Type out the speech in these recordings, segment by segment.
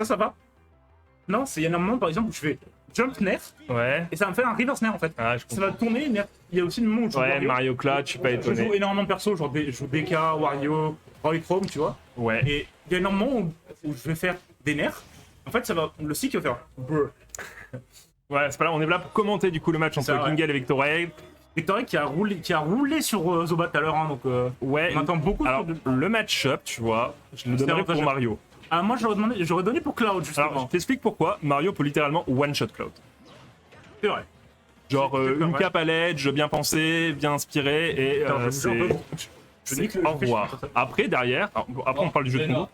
Ça va. Non, il y a un moment, par exemple, où je fais jump nerf, Ouais. et ça va me faire un reverse nerf, en fait. Ah, je Ça va comprends. tourner nerf. Il y a aussi le moment où je joue Ouais, Wario. Mario Kart, je suis pas Je joue étonné. énormément de persos, genre je joue DK, Wario, Roy Chrome, tu vois. Ouais. Et il y a un moment où je vais faire des nerfs. En fait, ça va, le stick va faire brr. Ouais, c'est pas là, on est là pour commenter du coup le match entre Ça, ouais. Kingel et Victoré. Victoria qui a roulé sur Zoba tout à l'heure, hein, donc Ouais. on attend beaucoup. Alors, le match-up, tu vois, je le donnerais pour avantageux. Mario. Ah, moi j'aurais donné pour Cloud, justement. Alors, je t'explique pourquoi. Mario peut littéralement one-shot Cloud. C'est vrai. Genre, C'est une vrai. cape à l'edge, bien pensée, bien inspirée, et Attends, je c'est... vous jure, je dis que Au revoir. Après, derrière, après on parle du jeu de combo.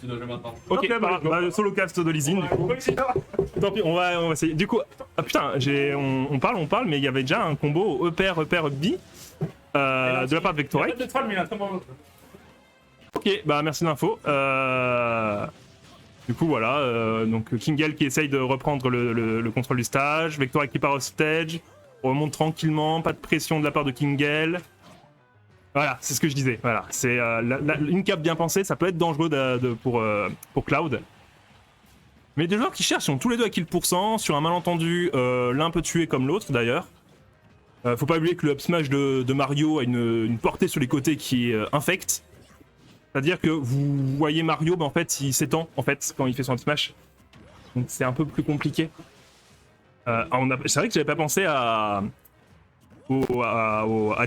Tu dois jouer maintenant. Ok, Ok, bah, solo cast de Lizine, du coup. Oui, c'est ça. Tant pis, on va essayer. Du coup, ah putain, on parle, mais il y avait déjà un combo EPR B de la part de Victoré. De troll, mais il a très bon. Ok, bah merci de l'info. Du coup, voilà, donc Kingel qui essaye de reprendre le contrôle du stage, Victoré qui part au stage, on remonte tranquillement, pas de pression de la part de Kingel. Voilà, c'est ce que je disais. Voilà, c'est une cape bien pensée, ça peut être dangereux pour Cloud. Mais des joueurs qui cherchent sont tous les deux à kill %, sur un malentendu, l'un peut tuer comme l'autre d'ailleurs. Faut pas oublier que le up smash de Mario a une portée sur les côtés qui est infecte. C'est-à-dire que vous voyez Mario, en fait, il s'étend en fait quand il fait son up smash. Donc c'est un peu plus compliqué. C'est vrai que j'avais pas pensé à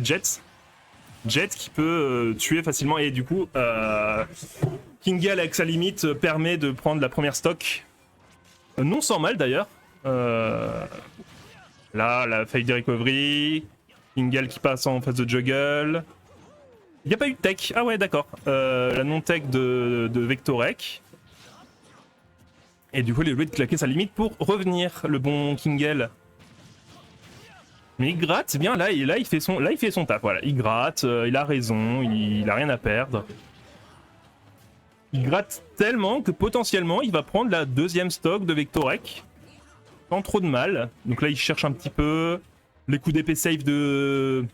Jet. Jet qui peut tuer facilement et du coup Kingel avec sa limite permet de prendre la première stock non sans mal d'ailleurs. Là la faille de recovery, Kingel qui passe en phase de juggle. Il n'y a pas eu de tech, ah ouais d'accord, la non-tech de Vectorek. Et du coup il est obligé de claquer sa limite pour revenir le bon Kingel. Mais il gratte, c'est bien, là il fait son taf, voilà. Il gratte, il a raison, il a rien à perdre. Il gratte tellement que potentiellement il va prendre la deuxième stock de Vectorek. Sans trop de mal. Donc là il cherche un petit peu les coups d'épée safe de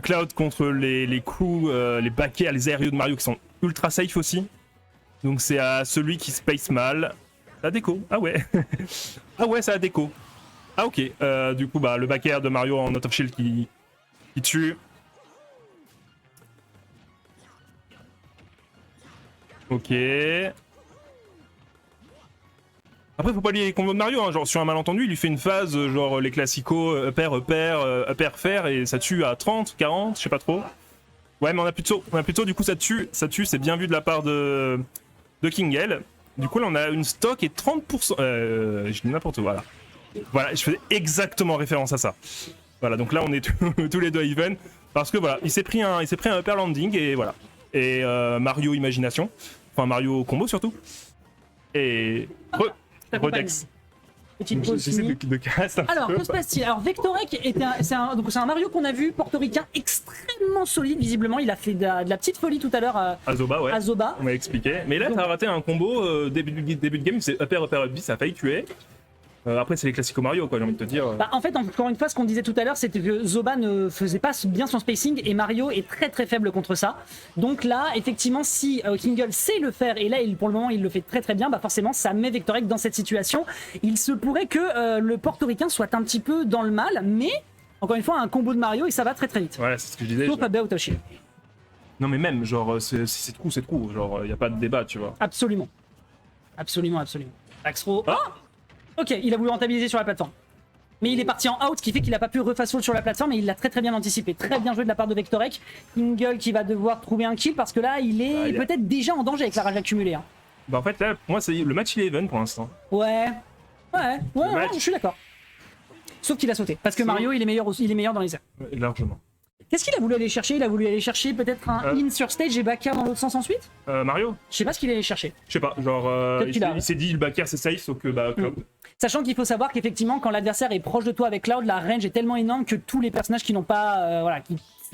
Cloud contre les coups, les back air, les aérieux de Mario qui sont ultra safe aussi. Donc c'est à celui qui space mal. La déco, ah ouais. Ah ouais, ça a déco. Ah ok, du coup bah le back air de Mario en out of shield qui tue. Ok. Après faut pas lier les combos de Mario, hein. Genre sur un malentendu il lui fait une phase genre les classicos upper fair et ça tue à 30, 40, je sais pas trop. Ouais mais on a plus de saut, du coup ça tue, c'est bien vu de la part de Kingel. Du coup là on a une stock et 30%, je dis n'importe quoi, voilà, je faisais exactement référence à ça. Voilà, donc là on est tous les deux even parce que voilà, il s'est pris un upper landing et voilà. Et Mario imagination, enfin Mario combo surtout. Et Redex. Petite pause J'essaie finie. de casse un Alors, peu. que se passe-t-il? Alors, Vectorek c'est un Mario qu'on a vu, portoricain extrêmement solide, visiblement. Il a fait de la petite folie tout à l'heure Azoba, ouais. à Zoba. On m'a expliqué. Mais là, t'as raté un combo début de game, c'est upper B, ça a failli tuer. Après, c'est les classiques Mario, quoi, j'ai envie de te dire. Bah, en fait, encore une fois, ce qu'on disait tout à l'heure, c'était que Zoba ne faisait pas bien son spacing et Mario est très très faible contre ça. Donc là, effectivement, si Kingel sait le faire et là, pour le moment, il le fait très très bien, bah forcément, ça met Vectorek dans cette situation. Il se pourrait que le portoricain soit un petit peu dans le mal, mais encore une fois, un combo de Mario et ça va très très vite. Voilà, c'est ce que je disais. Sauf à out of shield. Non, mais même, genre, c'est trou. Genre, y a pas de débat, tu vois. Absolument. Absolument. Axro. Oh, ok, il a voulu rentabiliser sur la plateforme. Mais il est parti en out, ce qui fait qu'il n'a pas pu refast fall sur la plateforme et il l'a très très bien anticipé. Très bien joué de la part de Vectorek. Kingel qui va devoir trouver un kill parce que là, il est peut-être déjà en danger avec la rage accumulée. Hein. Bah, en fait, là, pour moi, le match il est even pour l'instant. Ouais, match. je suis d'accord. Sauf qu'il a sauté. Parce que Mario, il est meilleur dans les airs. Largement. Qu'est-ce qu'il a voulu aller chercher? Il a voulu aller chercher peut-être un in sur stage et back air dans l'autre sens ensuite? Mario? Je sais pas ce qu'il allait chercher. Je sais pas, genre, Peut-être qu'il a- il s'est dit le backer c'est safe, sauf que bah, Cloud. Sachant qu'il faut savoir qu'effectivement, quand l'adversaire est proche de toi avec Cloud, la range est tellement énorme que tous les personnages qui n'ont pas.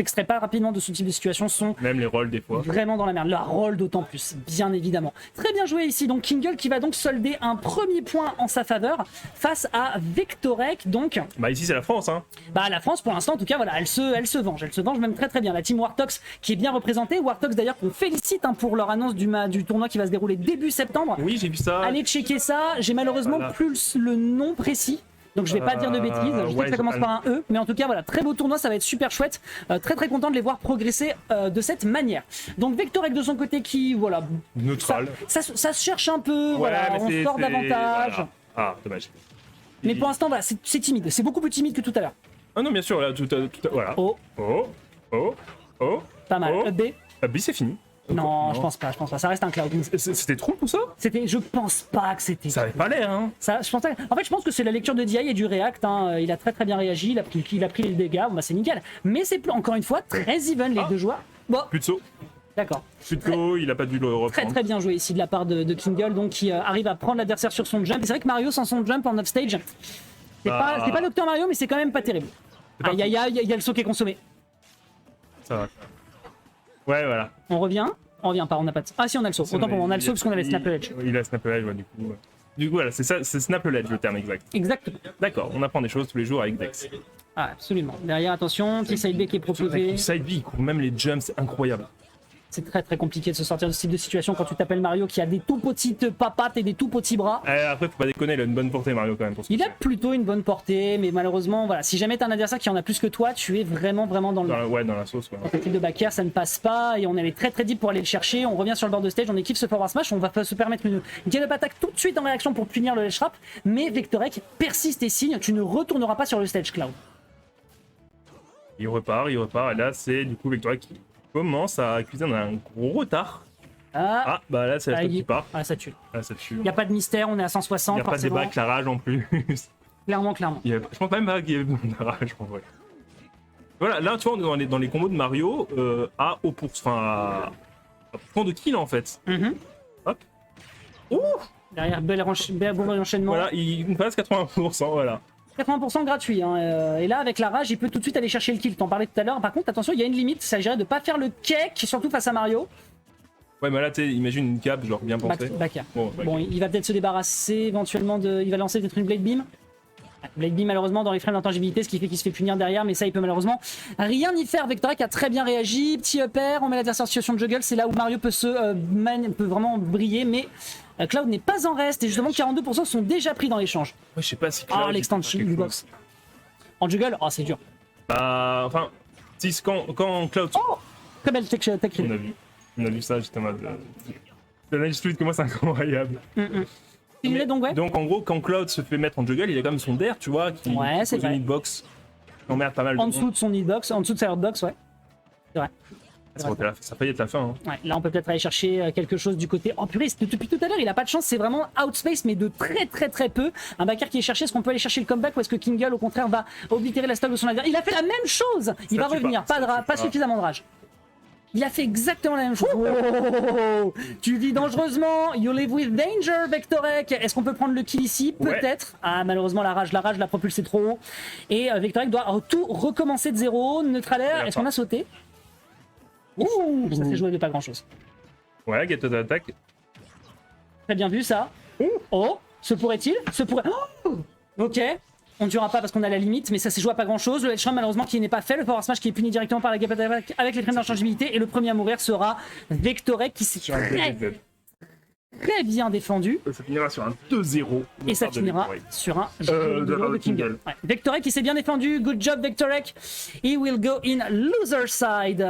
t'extrais pas rapidement de ce type de situation sont Même les rôles des fois. vraiment dans la merde. La roll d'autant plus, bien évidemment. Très bien joué ici, donc Kingle qui va donc solder un premier point en sa faveur face à Vectorek. Donc, Bah ici c'est la France, hein. bah la France pour l'instant en tout cas, voilà, elle se venge même très très bien. La team Warthogs qui est bien représentée. Warthogs d'ailleurs qu'on félicite hein, pour leur annonce du tournoi qui va se dérouler début septembre. Oui, j'ai vu ça. Allez checker ça, j'ai malheureusement Voilà. plus le nom précis. Donc je vais pas dire de bêtises, je sais ouais, que ça commence par un E, mais en tout cas voilà, très beau tournoi, ça va être super chouette, très très content de les voir progresser de cette manière. Donc Vectorek de son côté qui, voilà, Neutral. ça se cherche un peu, Ouais, voilà, mais on c'est- sort c'est- davantage, voilà. Ah, dommage. mais pour l'instant voilà, c'est timide, c'est beaucoup plus timide que tout à l'heure. Ah non, bien sûr, là, voilà. Oh, Oh. pas mal, Oh. B, Ah, B, c'est fini. non, je pense pas, ça reste un cloud. C'était trop tout ça? Je pense pas que c'était... Ça avait pas l'air, hein. Ça, je pense pas- En fait, je pense que c'est la lecture de DI et du React. Hein. Il a très très bien réagi, il a pris les dégâts, bon, bah, c'est nickel. Mais c'est encore une fois très even les deux joueurs. Bon, Plus de saut. d'accord. Plus de saut, il a pas dû le Très reprendre. très bien joué ici de la part de Kingle, donc qui arrive à prendre l'adversaire sur son jump. Et c'est vrai que Mario sans son jump en offstage, c'est pas Docteur Mario, mais c'est quand même pas terrible. pas Il y a le saut qui est consommé. Ça va. Ouais, voilà. On revient pas, on n'a pas de... Ah si, on a le saut. Autant pour moi, on a le saut parce qu'on avait Snap Edge. Il a Snap Edge, ouais, du coup. Du coup, voilà, c'est ça, c'est Snap Edge le terme exact. Exactement. D'accord, on apprend des choses tous les jours avec Dex. Ah, absolument. Derrière, attention, petit side B qui est proposé. Side B, il court même les jumps, c'est incroyable. C'est très très compliqué de se sortir de ce type de situation quand tu t'appelles Mario qui a des tout petites papates et des tout petits bras. Après, faut pas déconner, il a une bonne portée, Mario, quand même. Pour ce Il a que plutôt une bonne portée, mais malheureusement, voilà, si jamais t'as un adversaire qui en a plus que toi, tu es vraiment dans le c'est. Ouais, dans la sauce, ouais. Dans le type de back air, ça ne passe pas et on est très très deep pour aller le chercher. On revient sur le bord de stage, on équipe ce forward smash, on va se permettre une get-up attack tout de suite en réaction pour punir le ledge trap, mais Vectorek persiste et signe, tu ne retourneras pas sur le stage, Cloud. Il repart, et là, c'est du coup Victoria qui commence à accuser un gros retard. Ah, bah là, c'est la stop qui part. Ah, ça tue. Là, ça tue. Il n'y a pas de mystère, on est à 160. Il n'y a pas de débat avec la rage en plus. Clairement. Je pense même pas qu'il y ait besoin de la rage en vrai. Voilà, là, tu vois, on est dans les combos de Mario à haut à point de kill en fait. Hop. Ouh. Derrière, bel enchaînement. Voilà, il nous passe 80%, voilà. 80% gratuit, hein. Et là avec la rage il peut tout de suite aller chercher le kill, t'en parlais tout à l'heure. Par contre attention, il y a une limite, il s'agirait de pas faire le cake, surtout face à Mario. Ouais, mais là, tu sais, imagine une cape, genre bien pensée. Back air. Bon, Bon, il va peut-être se débarrasser éventuellement de... Il va lancer peut-être une Blade Beam. Blade Beam malheureusement dans les frames d'intangibilité, ce qui fait qu'il se fait punir derrière, mais ça il peut malheureusement rien y faire. Vectorek a très bien réagi, petit up air, on met l'adversaire en situation de juggle, c'est là où Mario peut peut vraiment briller, mais Cloud n'est pas en reste et justement 42% sont déjà pris dans l'échange. Ouais, je sais pas si. Ah, Cloud, l'extension il peut du faire box. En juggle, oh c'est dur. Bah, enfin, si, quand Cloud. Oh, très belle tech On a vu ça, j'étais en mode. Le Night Street, comment c'est incroyable. Il est donc ouais. Donc en gros, quand Cloud se fait mettre en juggle, il a quand même son dair, tu vois, qui Ouais, c'est pose une vrai. hitbox. On emmerde pas mal de En dessous de son hitbox, en dessous de sa hurtbox, ouais. C'est vrai. Ça faillit être la fin. Hein. Ouais, là on peut peut-être aller chercher quelque chose du côté. Oh purée, depuis tout à l'heure il a pas de chance, c'est vraiment outspace mais de très peu. Un backer qui est cherché, est-ce qu'on peut aller chercher le comeback ou est-ce que Kingle au contraire va oblitérer la stock de son adversaire? Il a fait la même chose. Il va tue revenir, pas, pas suffisamment de rage. Il a fait exactement la même chose. Oh, tu vis dangereusement. You live with danger, Vectorek. Est-ce qu'on peut prendre le kill ici? Ouais. Peut-être. Ah, malheureusement, la rage l'a propulsé trop haut. Et Vectorek doit tout recommencer de zéro. Neutral air. Est-ce qu'on a sauté? Ouh, ça s'est joué de pas grand-chose. Ouais, get to attack. Très bien vu ça. Oh, se pourrait-il? Oh, ok. On ne tuera pas parce qu'on a la limite, mais ça s'est joué à pas grand chose. Le ledge trap malheureusement qui n'est pas fait. Le power smash qui est puni directement par la gap attack avec les frames d'inchangeabilité. Et le premier à mourir sera Vectorek qui s'est très bien défendu. Ça finira sur un 2-0. Et ça finira sur un de de Kingle. Ouais. Vectorek qui s'est bien défendu. Good job Vectorek. He will go in loser side.